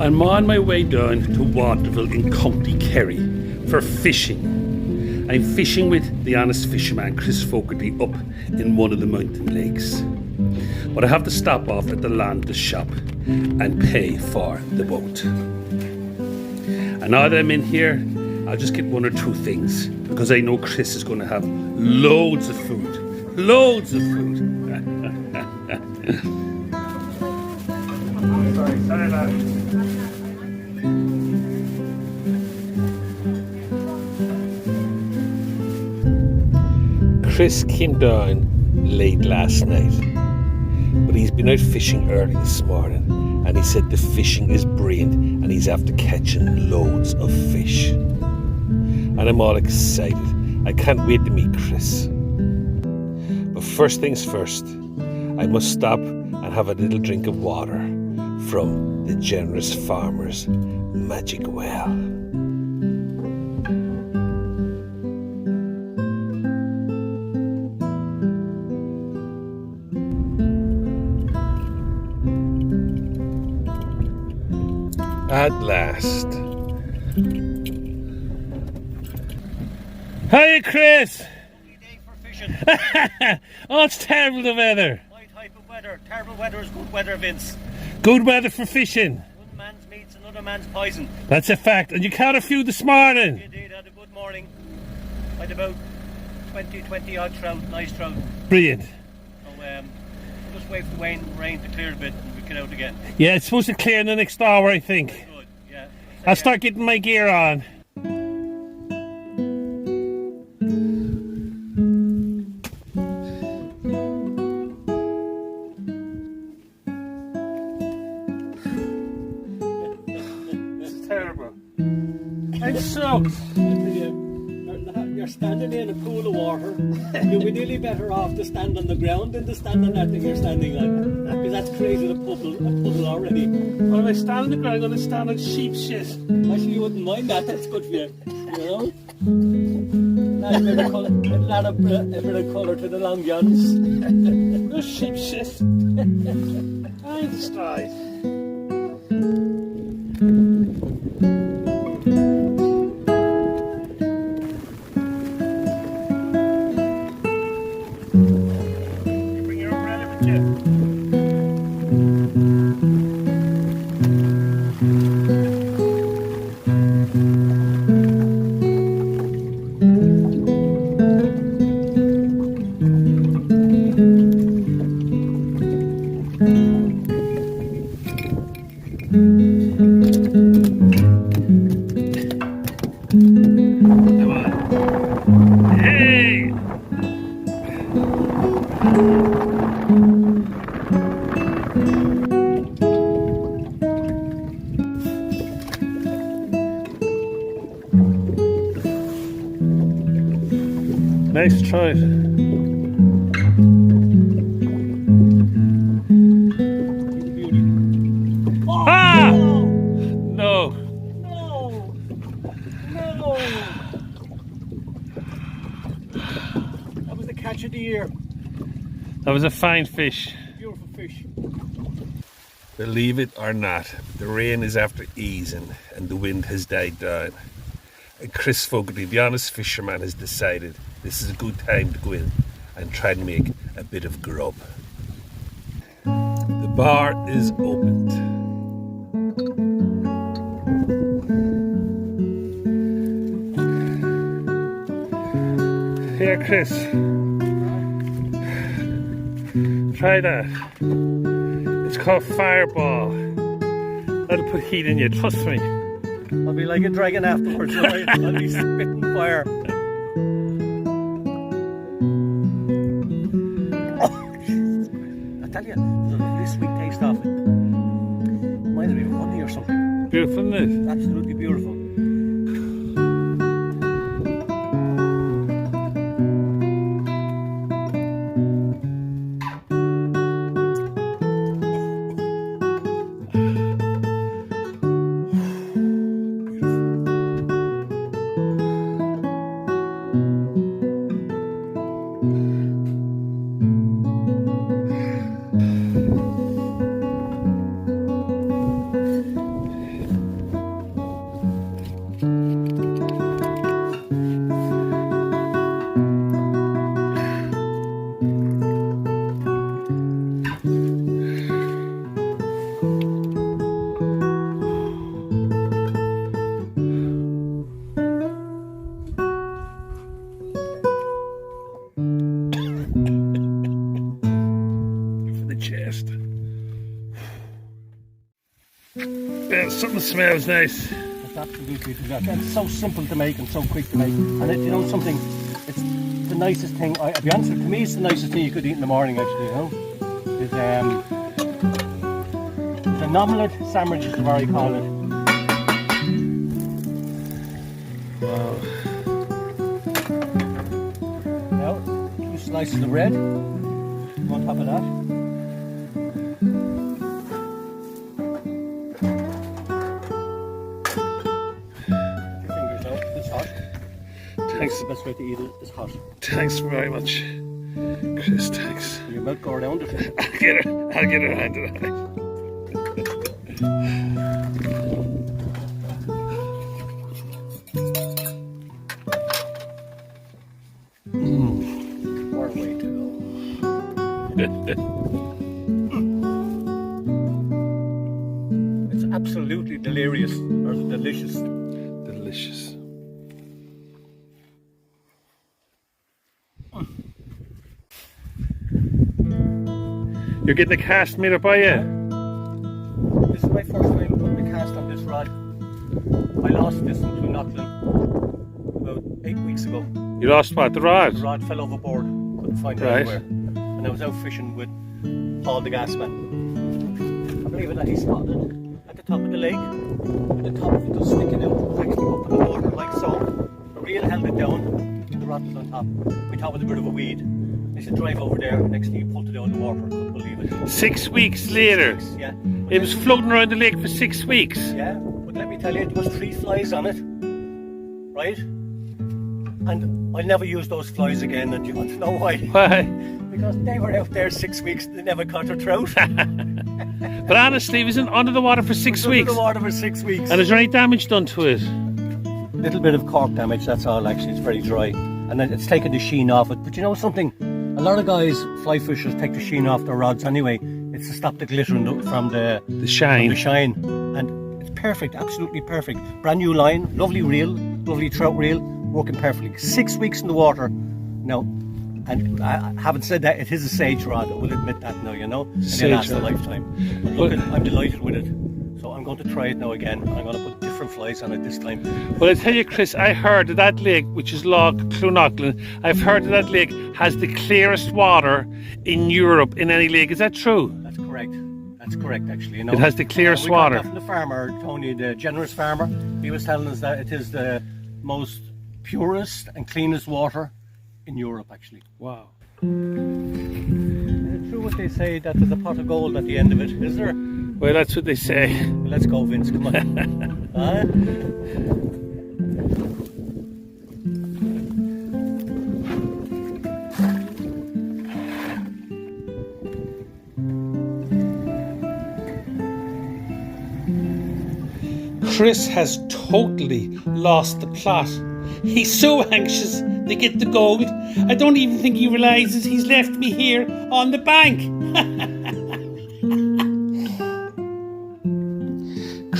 I'm on my way down to Waterville in County Kerry for fishing. I'm fishing with the honest fisherman Chris Fogarty up in one of the mountain lakes. But I have to stop off at the landless shop and pay for the boat. And now that I'm in here, I'll just get one or two things because I know Chris is going to have loads of food. Loads of food. Sorry, lad. Chris came down late last night, but he's been out fishing early this morning, and he said the fishing is brilliant and he's after catching loads of fish. And I'm all excited. I can't wait to meet Chris. But first things first, I must stop and have a little drink of water from the generous farmer's magic well. At last. Hiya, Chris! Lovely day for fishing. Oh, it's terrible the weather. My type of weather. Terrible weather is good weather, Vince. Good weather for fishing. One man's meat's another man's poison. That's a fact. And you caught a few this morning. Indeed, had a good morning. I had about 20 odd trout, nice trout. Brilliant. So we'll just wait for the rain to clear a bit and we get out again. Yeah, it's supposed to clear in the next hour, I think. Good, yeah. I'll start getting my gear on. Terrible. I'm soaked. You're standing in a pool of water. You'd be nearly better off to stand on the ground than to stand on that thing you're standing on. Because that's created a puddle already. When I stand on the ground, I'm going to stand on sheep shit. Actually, you wouldn't mind that. That's good for you. You know? Add a bit of colour to the long johns. No sheep shit. I'm destroyed. Bring your umbrella with you. Come on. Hey! Nice try. Ah! No. No! That was the catch of the year. That was a fine fish. Beautiful fish. Believe it or not, the rain is after easing and the wind has died down. And Chris Fogarty, the honest fisherman, has decided this is a good time to go in and try and make a bit of grub. The bar is opened. Here, Chris. Try that. It's called Fireball. That'll put heat in you, trust me. I'll be like a dragon afterwards. I'll be spitting fire. I tell you, there's a lovely sweet taste off it. Reminds me of honey or something. Beautiful, isn't it? Absolutely beautiful. chest. Yeah, something smells nice. It's absolutely fantastic. It's so simple to make and so quick to make. And you know something, it's the nicest thing. To be honest, to me, it's the nicest thing you could eat in the morning. Actually, you know, is the omelette sandwich is what I call it. Wow. Now, 2 slices of bread on top of that. Thanks. The best way to eat it is hot. Thanks very much, Chris. Thanks. Your mouth go around it. I'll get around to that. What a way to go. It's absolutely delirious, or delicious. Delicious. You're getting the cast made up, are you? This is my first time putting the cast on this rod. I lost this in Clonocklin about 8 weeks ago. You lost what? The rod? The rod fell overboard, couldn't find it Right. anywhere. And I was out fishing with Paul the Gasman. I believe it that he spotted at the top of the lake, with the top of it was sticking out, actually up in the water like so. The reel held it down, and the rod was on top. We thought it was a bit of a weed. He said drive over there, next thing he pulled it out of the water, couldn't believe it. 6 weeks later. Yeah. It was floating around the lake for 6 weeks. Yeah, but let me tell you, there was 3 flies on it, right? And I never used those flies again, and do you want to know why? Why? Because they were out there 6 weeks, they never caught a trout. But honestly, it was under the water for 6 weeks. Under the water for 6 weeks. And is there any damage done to it? Little bit of cork damage, that's all actually, it's very dry. And then it's taken the sheen off it. But you know something? A lot of guys, fly fishers, take the sheen off their rods anyway. It's to stop the glittering from the shine. From the shine. And it's perfect, absolutely perfect. Brand new line, lovely reel, lovely trout reel, working perfectly. 6 weeks in the water. Now, and I haven't said that, it is a sage rod, I will admit that now, you know. And it lasts a lifetime. But look, I'm delighted with it. So I'm going to try it now again. I'm going to put different flies on it this time. Well, I tell you, Chris, I heard that lake, which is Loch Clonocklin, I've heard that lake has the clearest water in Europe in any lake. Is that true? That's correct. That's correct, actually. You know, it has the clearest we got water. that from the farmer, Tony, the generous farmer. He was telling us that it is the most purest and cleanest water in Europe, actually. Wow. Is it true what they say that there's a pot of gold at the end of it? Is there? Well, that's what they say. Well, let's go, Vince. Come on. Huh? Chris has totally lost the plot. He's so anxious to get the gold. I don't even think he realises he's left me here on the bank.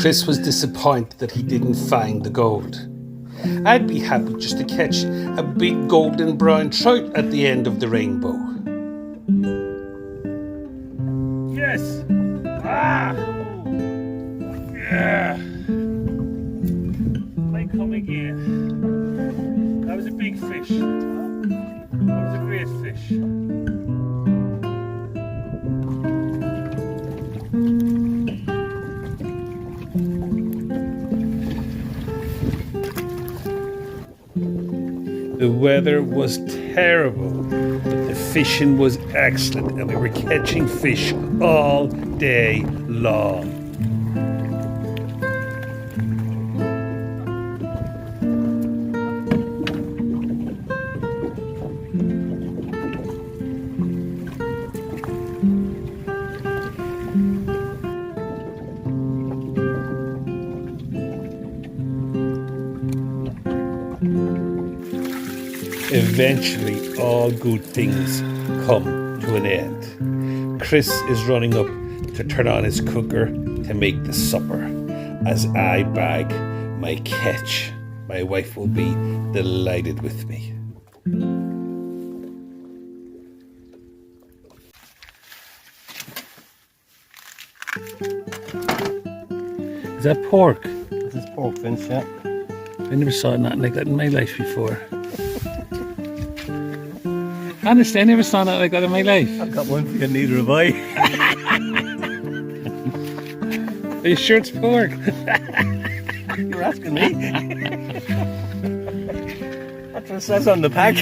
Chris was disappointed that he didn't find the gold. I'd be happy just to catch a big golden brown trout at the end of the rainbow. Yes! Ah! Yeah! They come again. That was a big fish. That was a great fish. The weather was terrible, but the fishing was excellent and we were catching fish all day long. Eventually, all good things come to an end. Chris is running up to turn on his cooker to make the supper as I bag my catch. My wife will be delighted with me. Is that pork? This is pork, Vince, yeah. I never saw nothing like that in my life before. Honestly, I never saw nothing like that in my life. I've got one for you, neither have I. Are you sure it's pork? You're asking me. That's what it says on the pack.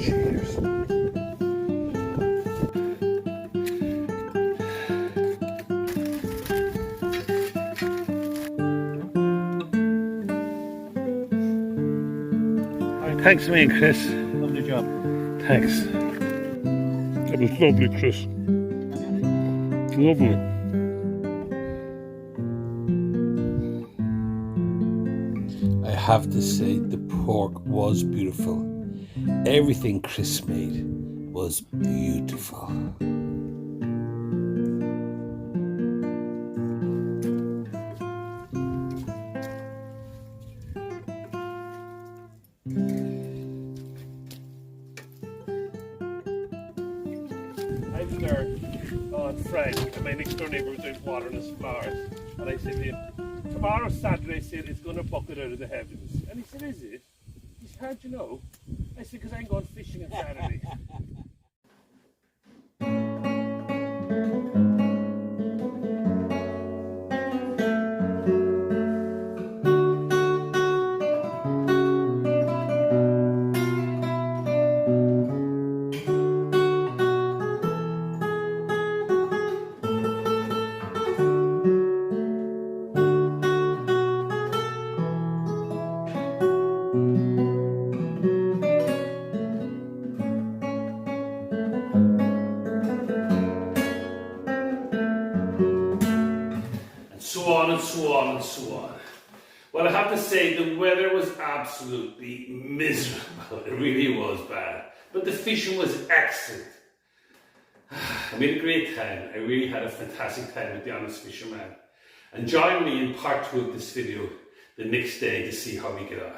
Cheers. Thanks a million, Chris. Lovely job. Thanks. That was lovely, Chris. Lovely. I have to say, the pork was beautiful. Everything Chris made was beautiful. I was there on Friday, and my next door neighbour was out watering his flowers. And I said to him, tomorrow Saturday, I said, it's going to bucket out of the heavens. And he said, is it? He said, how'd you know? I said, because I'm going fishing on Saturday. So on and so on and so on. Well, I have to say the weather was absolutely miserable. It really was bad. But the fishing was excellent. I made a great time. I really had a fantastic time with the Honest Fisherman. And join me in part 2 of this video the next day to see how we get on.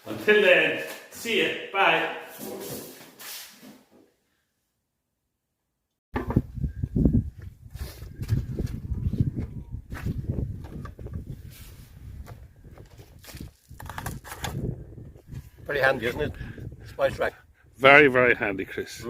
Until then, see you. Bye. Pretty handy, isn't it? Spice rack. Very, very handy, Chris.